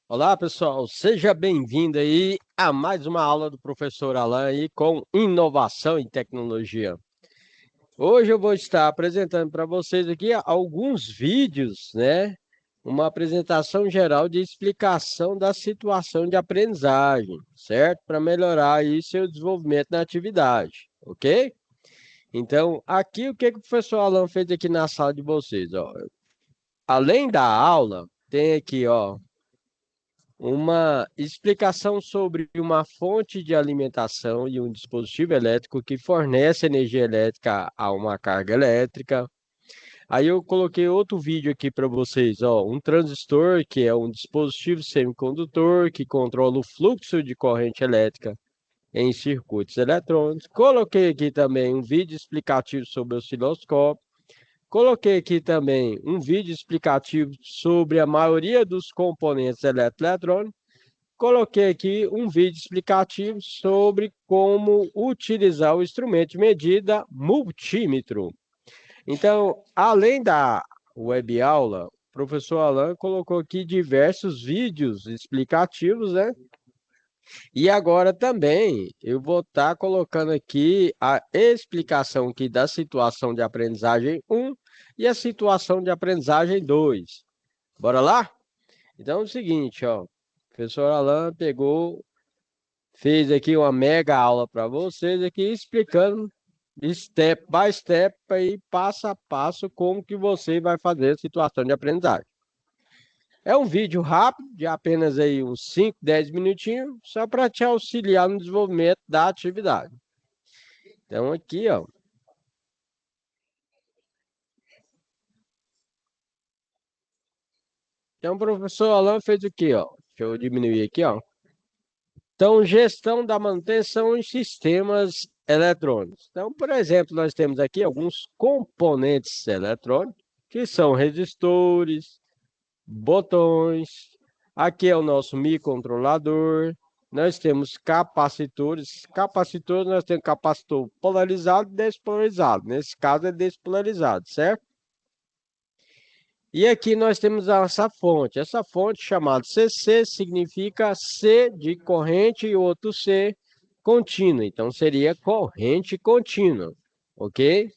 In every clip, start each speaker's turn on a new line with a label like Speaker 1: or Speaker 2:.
Speaker 1: Olá, pessoal, seja bem-vindo aí a mais uma aula do professor Alan aí com inovação e tecnologia. Hoje eu vou estar apresentando para vocês aqui alguns vídeos, né? Uma apresentação geral de explicação da situação de aprendizagem, certo? Para melhorar aí seu desenvolvimento na atividade, ok? Então, aqui o que que o professor Alan fez aqui na sala de vocês, ó? Além da aula, tem aqui, ó, uma explicação sobre uma fonte de alimentação e um dispositivo elétrico que fornece energia elétrica a uma carga elétrica. Aí eu coloquei outro vídeo aqui para vocês, ó, um transistor, que é um dispositivo semicondutor que controla o fluxo de corrente elétrica em circuitos eletrônicos. Coloquei aqui também um vídeo explicativo sobre o osciloscópio. Coloquei aqui também um vídeo explicativo sobre a maioria dos componentes eletroeletrônicos. Coloquei aqui um vídeo explicativo sobre como utilizar o instrumento de medida multímetro. Então, além da web aula, o professor Alan colocou aqui diversos vídeos explicativos, né? E agora também eu vou estar colocando aqui a explicação aqui da situação de aprendizagem um e a situação de aprendizagem 2. Bora lá? Então é o seguinte, ó. O professor Alan fez aqui uma mega aula para vocês aqui explicando step by step aí passo a passo como que você vai fazer a situação de aprendizagem. É um vídeo rápido, de apenas aí uns 5, 10 minutinhos, só para te auxiliar no desenvolvimento da atividade. Então aqui, ó. Então o professor Alan fez o quê, ó? Deixa eu diminuir aqui, ó. Então, gestão da manutenção em sistemas eletrônicos. Então, por exemplo, nós temos aqui alguns componentes eletrônicos, que são resistores, botões. Aqui é o nosso microcontrolador. Nós temos capacitores. Capacitores, nós temos capacitor polarizado e despolarizado. Nesse caso, é despolarizado, certo? E aqui nós temos essa fonte. Essa fonte chamada CC significa C de corrente e outro C contínua. Então seria corrente contínua, ok?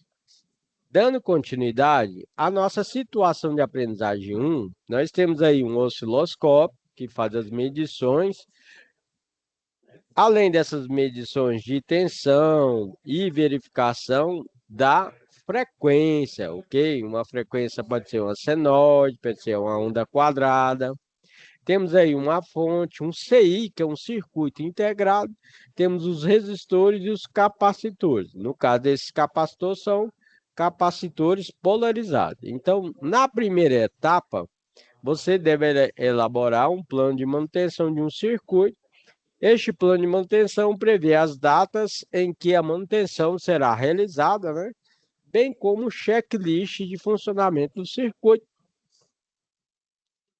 Speaker 1: Dando continuidade à nossa situação de aprendizagem 1, nós temos aí um osciloscópio que faz as medições. Além dessas medições de tensão e verificação da frequência, ok? Uma frequência pode ser uma senoide, pode ser uma onda quadrada. Temos aí uma fonte, um CI, que é um circuito integrado. Temos os resistores e os capacitores. No caso desses capacitores, são capacitores polarizados. Então, na primeira etapa, você deve elaborar um plano de manutenção de um circuito. Este plano de manutenção prevê as datas em que a manutenção será realizada, né? Bem como o checklist de funcionamento do circuito.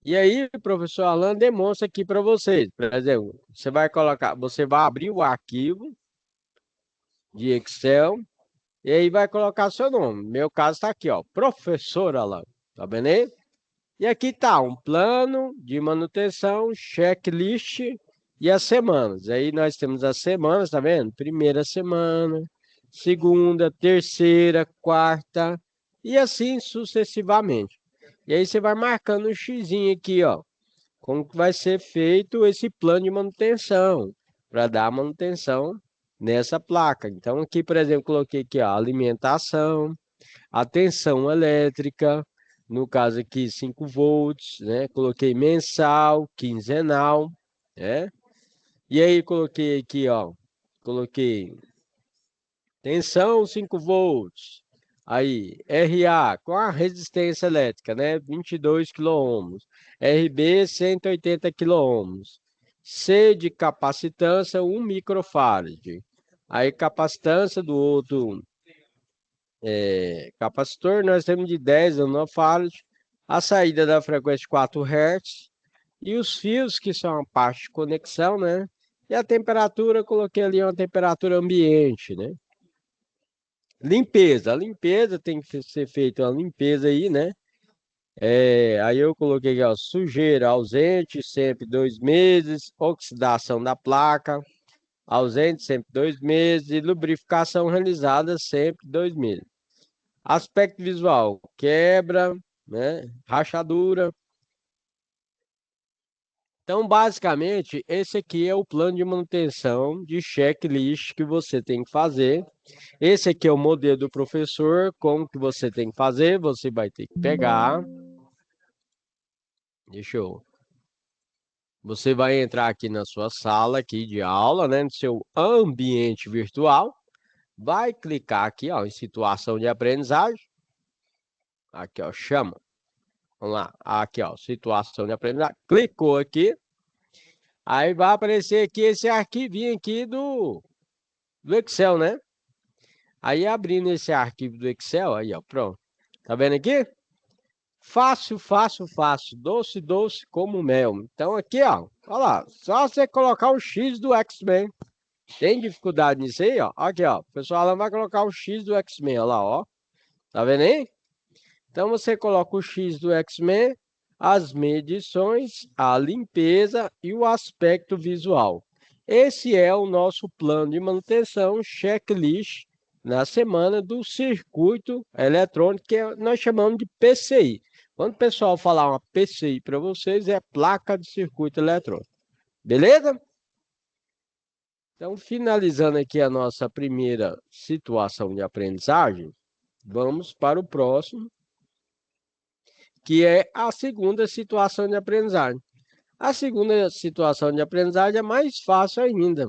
Speaker 1: E aí, o professor Alan demonstra aqui para vocês. Por exemplo, você vai abrir o arquivo de Excel e aí vai colocar seu nome. No meu caso está aqui, ó, professor Alan. Tá vendo aí? E aqui está um plano de manutenção, checklist e as semanas. Aí nós temos as semanas, tá vendo? Primeira semana, segunda, terceira, quarta e assim sucessivamente. E aí você vai marcando um xizinho aqui, ó, como que vai ser feito esse plano de manutenção para dar manutenção nessa placa. Então aqui, por exemplo, coloquei aqui, ó, alimentação, a tensão elétrica, no caso aqui 5 volts, né? Coloquei mensal, quinzenal, né? E aí coloquei aqui, ó, coloquei tensão 5 volts. Aí, RA com a resistência elétrica, né? 22 quiloohms. RB 180 quiloohms. C de capacitância 1 microfarad. Aí capacitância do outro capacitor, nós temos de 10 nanofarad, a saída da frequência de 4 Hz, e os fios, que são a parte de conexão, né? E a temperatura, coloquei ali uma temperatura ambiente, né? Limpeza, a limpeza tem que ser feita uma limpeza aí, né? Aí eu coloquei aqui, ó, sujeira ausente, sempre 2 meses, oxidação da placa, ausente, sempre 2 meses, e lubrificação realizada, sempre 2 meses. Aspecto visual, quebra, né, rachadura. Então, basicamente, esse aqui é o plano de manutenção de checklist que você tem que fazer. Esse aqui é o modelo do professor, como que você tem que fazer, você vai ter que pegar. Deixa eu... Você vai entrar aqui na sua sala aqui de aula, né, no seu ambiente virtual. Vai clicar aqui, ó, em situação de aprendizagem. Aqui, ó, chama. Vamos lá. Aqui, ó, situação de aprendizagem. Clicou aqui. Aí vai aparecer aqui esse arquivinho aqui do Excel, né? Aí abrindo esse arquivo do Excel, aí, ó, pronto. Tá vendo aqui? Fácil, fácil, fácil. Doce, doce como mel. Então aqui, ó, olha lá. Só você colocar o X do X-Men. Tem dificuldade nisso aí, ó? Aqui, ó. O pessoal lá vai colocar o X do X-Men, olha lá, ó. Tá vendo aí? Então você coloca o X do X-Men, as medições, a limpeza e o aspecto visual. Esse é o nosso plano de manutenção checklist na semana do circuito eletrônico, que nós chamamos de PCI. Quando o pessoal falar uma PCI para vocês, é placa de circuito eletrônico. Beleza? Então, finalizando aqui a nossa primeira situação de aprendizagem, vamos para o próximo, que é a segunda situação de aprendizagem. A segunda situação de aprendizagem é mais fácil ainda.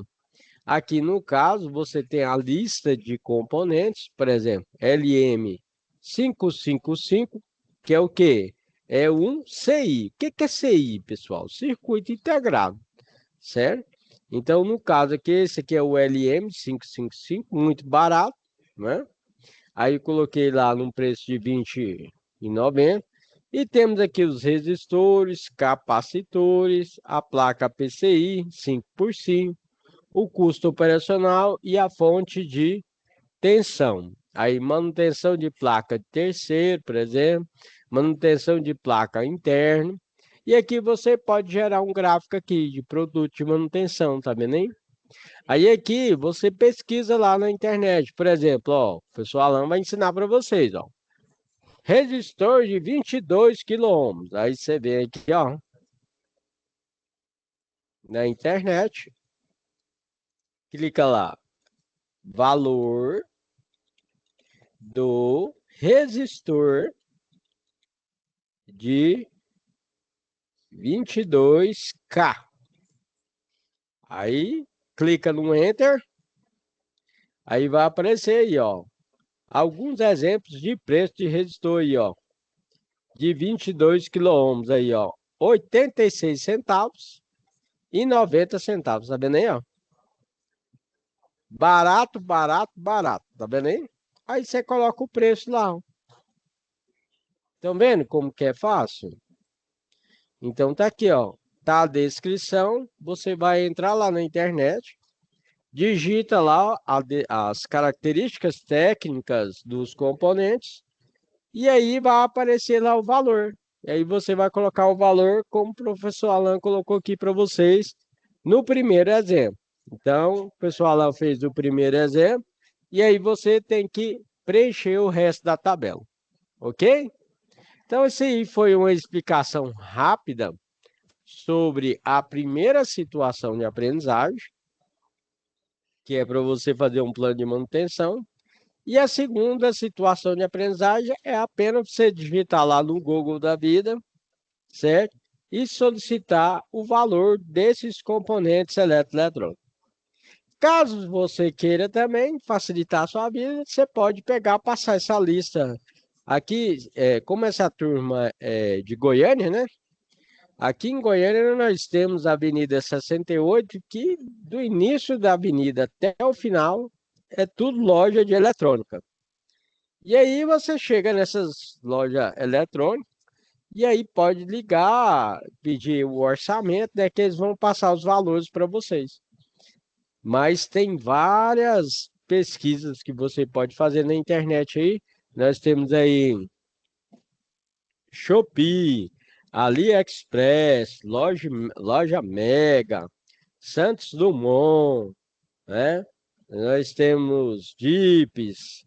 Speaker 1: Aqui, no caso, você tem a lista de componentes, por exemplo, LM555, que é o quê? É um CI. O que é CI, pessoal? Circuito integrado, certo? Então, no caso aqui, esse aqui é o LM555, muito barato, né? Aí eu coloquei lá num preço de R$ 20,90. E temos aqui os resistores, capacitores, a placa PCI 5x5, o custo operacional e a fonte de tensão. Aí manutenção de placa de terceiro, por exemplo, manutenção de placa interna. E aqui você pode gerar um gráfico aqui de produto de manutenção, tá vendo aí? Aí aqui você pesquisa lá na internet, por exemplo, ó, o professor Alan vai ensinar para vocês, ó. Resistor de 22 quilômetros. Aí você vem aqui, ó, na internet, clica lá, valor do resistor de 22K. Aí clica no Enter, aí vai aparecer aí, ó, alguns exemplos de preço de resistor aí, ó, de 22 quilômetros aí, ó, 86 centavos e 90 centavos, tá vendo aí, ó? Barato, barato, barato, tá vendo aí? Aí você coloca o preço lá, ó. Estão vendo como que é fácil? Então tá aqui, ó, tá a descrição, você vai entrar lá na internet, digita lá as características técnicas dos componentes e aí vai aparecer lá o valor. E aí você vai colocar o valor como o professor Alan colocou aqui para vocês no primeiro exemplo. Então, o professor Alan fez o primeiro exemplo e aí você tem que preencher o resto da tabela, ok? Então, essa aí foi uma explicação rápida sobre a primeira situação de aprendizagem, que é para você fazer um plano de manutenção. E a segunda situação de aprendizagem é apenas você digitar lá no Google da vida, certo? E solicitar o valor desses componentes eletroeletrônicos. Caso você queira também facilitar a sua vida, você pode pegar, passar essa lista aqui, como essa turma é de Goiânia, né? Aqui em Goiânia nós temos a Avenida 68, que do início da avenida até o final é tudo loja de eletrônica. E aí você chega nessas lojas eletrônicas e aí pode ligar, pedir o orçamento, né, que eles vão passar os valores para vocês. Mas tem várias pesquisas que você pode fazer na internet aí. Nós temos aí Shopee, AliExpress, Loja Mega, Santos Dumont, né? Nós temos Jeeps,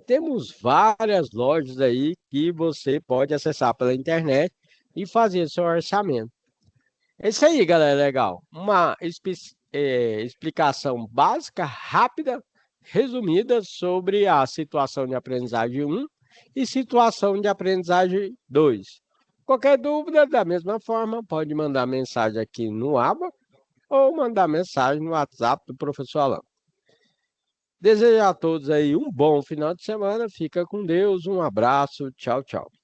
Speaker 1: temos várias lojas aí que você pode acessar pela internet e fazer seu orçamento. É isso aí, galera, legal. Uma explicação básica, rápida, resumida sobre a situação de aprendizagem um e situação de aprendizagem 2. Qualquer dúvida, da mesma forma, pode mandar mensagem aqui no aba ou mandar mensagem no WhatsApp do professor Alan. Desejo a todos aí um bom final de semana. Fica com Deus. Um abraço. Tchau, tchau.